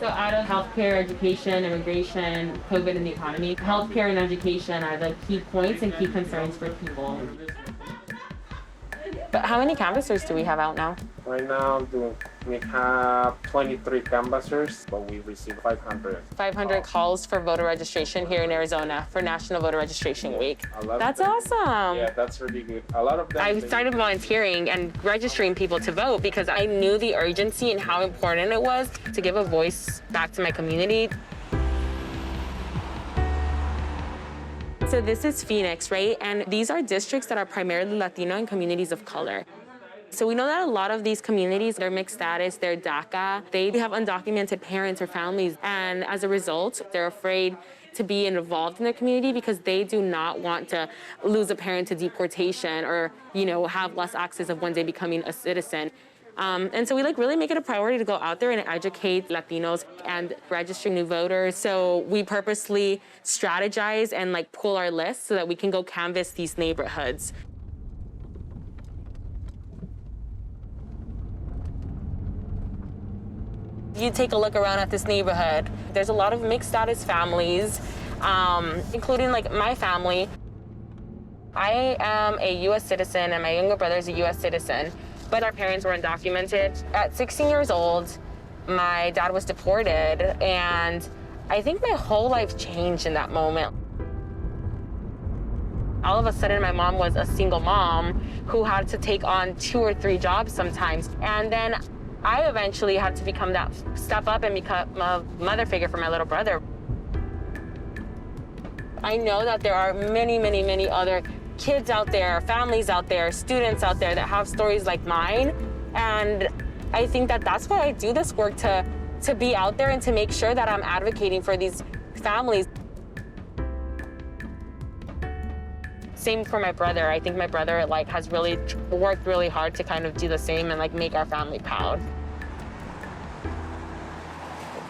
So out of healthcare, education, immigration, COVID, and the economy, healthcare and education are the key points and key concerns for people. But how many canvassers do we have out now? Right now, we have 23 canvassers, but we received 500. 500 calls for voter registration here in Arizona for National Voter Registration Week. That's awesome. Yeah, that's really good. A lot of them. I started volunteering and registering people to vote because I knew the urgency and how important it was to give a voice back to my community. So this is Phoenix, right? And these are districts that are primarily Latino and communities of color. So we know that a lot of these communities, they're mixed status, they're DACA, they have undocumented parents or families. And as a result, they're afraid to be involved in their community because they do not want to lose a parent to deportation or, have less access of one day becoming a citizen. And so we really make it a priority to go out there and educate Latinos and register new voters. So we purposely strategize and pull our list so that we can go canvass these neighborhoods. You take a look around at this neighborhood. There's a lot of mixed status families, including my family. I am a U.S. citizen and my younger brother is a U.S. citizen. But our parents were undocumented. At 16 years old, my dad was deported, and I think my whole life changed in that moment. All of a sudden, my mom was a single mom who had to take on 2 or 3 jobs sometimes. And then I eventually had to step up and become a mother figure for my little brother. I know that there are many, many, many other kids out there, families out there, students out there that have stories like mine. And I think that that's why I do this work, to be out there and to make sure that I'm advocating for these families. Same for my brother. I think my brother has really worked really hard to kind of do the same and make our family proud.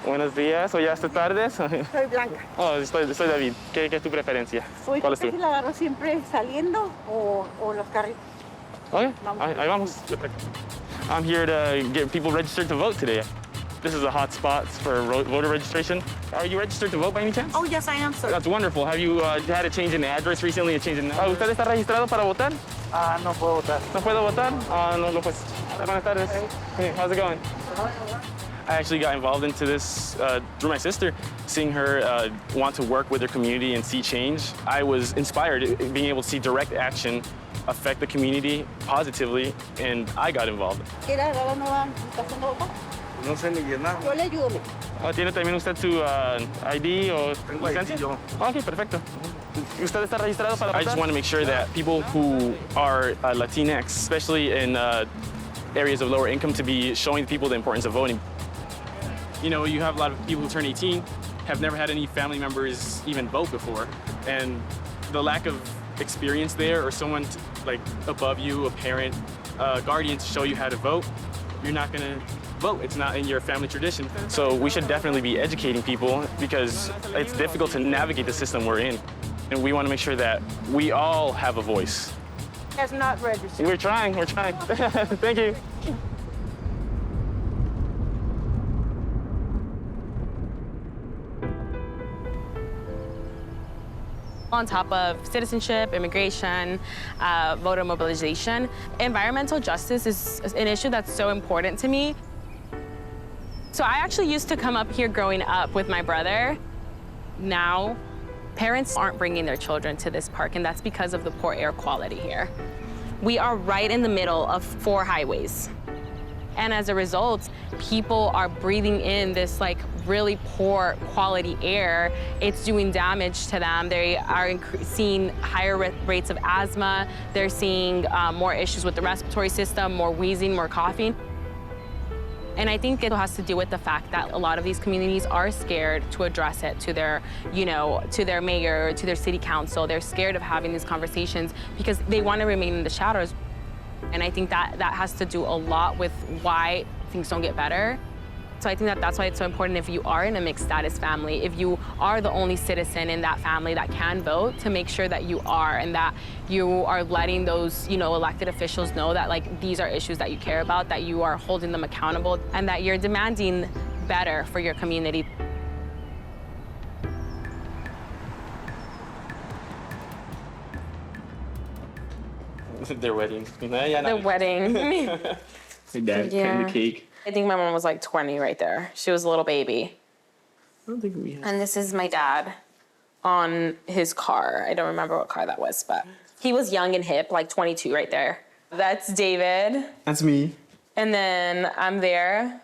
Buenos días, o ya está tarde. Soy Blanca. Oh, soy David. ¿Qué es tu preferencia? ¿Cuál es tu? ¿La agarro siempre saliendo o los carritos? Okay, ahí vamos. I'm here to get people registered to vote today. This is a hot spot for voter registration. Are you registered to vote by any chance? Oh, yes, I am, sir. That's wonderful. Have you had a change in address recently? A change in ¿Usted está registrado para votar? No puedo votar. ¿No puedo votar? No, pues. Buenas tardes. Hey, how's it going? I actually got involved into this through my sister, seeing her want to work with her community and see change. I was inspired, being able to see direct action affect the community positively, and I got involved. ¿Quiere agarrar la nueva aplicación de voto? No sé ni llenar. Yo le ayudo. ¿Tiene también usted su ID o licencia? Ok, perfecto. ¿Usted está registrado para votar? I just want to make sure that people who are Latinx, especially in areas of lower income, to be showing people the importance of voting. You have a lot of people who turn 18, have never had any family members even vote before, and the lack of experience there, or someone above you, a parent, guardian, to show you how to vote, you're not gonna vote. It's not in your family tradition. So we should definitely be educating people, because it's difficult to navigate the system we're in. And we want to make sure that we all have a voice. Has not registered. We're trying. Thank you. On top of citizenship, immigration, voter mobilization, environmental justice is an issue that's so important to me. So I actually used to come up here growing up with my brother. Now, parents aren't bringing their children to this park, and that's because of the poor air quality here. We are right in the middle of 4 highways. And as a result, people are breathing in this really poor quality air. It's doing damage to them. They are seeing higher rates of asthma. They're seeing more issues with the respiratory system, more wheezing, more coughing. And I think it has to do with the fact that a lot of these communities are scared to address it to their, to their mayor, to their city council. They're scared of having these conversations because they want to remain in the shadows. And I think that has to do a lot with why things don't get better. So I think that's why it's so important, if you are in a mixed status family, if you are the only citizen in that family that can vote, to make sure that you are, and that you are letting those, elected officials know that these are issues that you care about, that you are holding them accountable, and that you're demanding better for your community. Their wedding. The wedding. My dad cutting the cake. I think my mom was like 20 right there. She was a little baby. I don't think we have. And this is my dad on his car. I don't remember what car that was, but he was young and hip, like 22 right there. That's David. That's me. And then I'm there.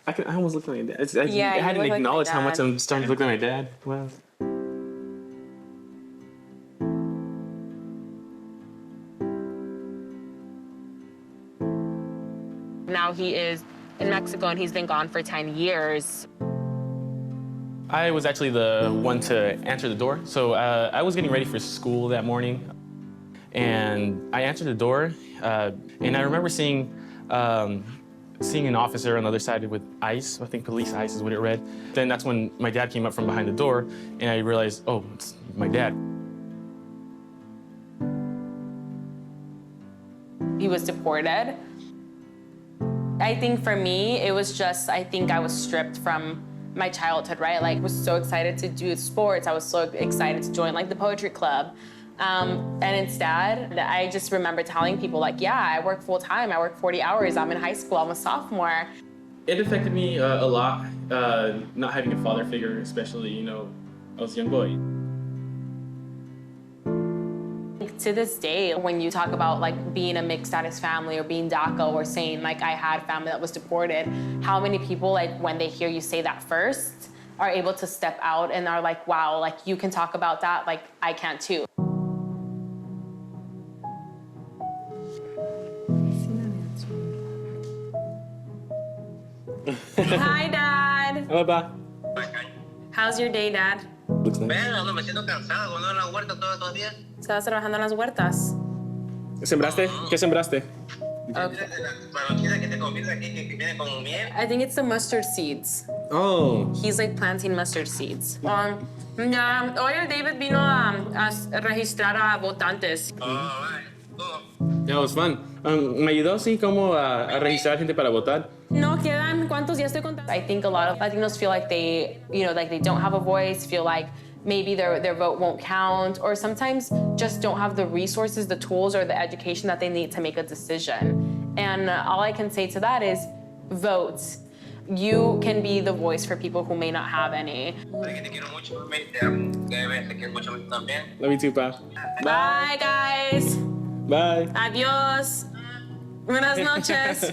I almost look like my dad. Yeah, I you hadn't look like my acknowledged how much dad. I'm starting to look like my dad. Wow. Now he is in Mexico and he's been gone for 10 years. I was actually the one to answer the door. So I was getting ready for school that morning. And I answered the door. And I remember seeing an officer on the other side with ICE. I think police ICE is what it read. Then that's when my dad came up from behind the door. And I realized, oh, it's my dad. He was deported. I think for me, it was just, I think I was stripped from my childhood, right? Like, I was so excited to do sports. I was so excited to join, like, the poetry club. And instead, I just remember telling people, like, yeah, I work full time. I work 40 hours. I'm in high school. I'm a sophomore. It affected me a lot, not having a father figure, especially, I was a young boy. To this day, when you talk about like being a mixed status family or being DACA or saying like I had family that was deported, how many people like when they hear you say that first are able to step out and are like, wow, like you can talk about that, like I can too. Hi, Dad. Hello, Ba. How's your day, Dad? Looks nice. No me siento cansado, cuando en la huerta todos estos días. Estabas trabajando en las huertas. ¿Sembraste? ¿Qué sembraste? Okay. La nochita que te conviene aquí, que viene con miel. I think it's the mustard seeds. Oh. He's like planting mustard seeds. Yeah, hoy el David vino a registrar a votantes. Oh, right. Todo. Yeah, it was fun. ¿Me ayudó, sí, cómo a registrar gente para votar? No quedan cuántos ya estoy contando. I think a lot of Latinos feel like they, like they don't have a voice, feel like maybe their vote won't count, or sometimes just don't have the resources, the tools, or the education that they need to make a decision. And all I can say to that is vote. You can be the voice for people who may not have any. Te quiero mucho, te quiero mucho también. Love you too, Pa. Bye, guys. Bye. Adiós. Buenas noches.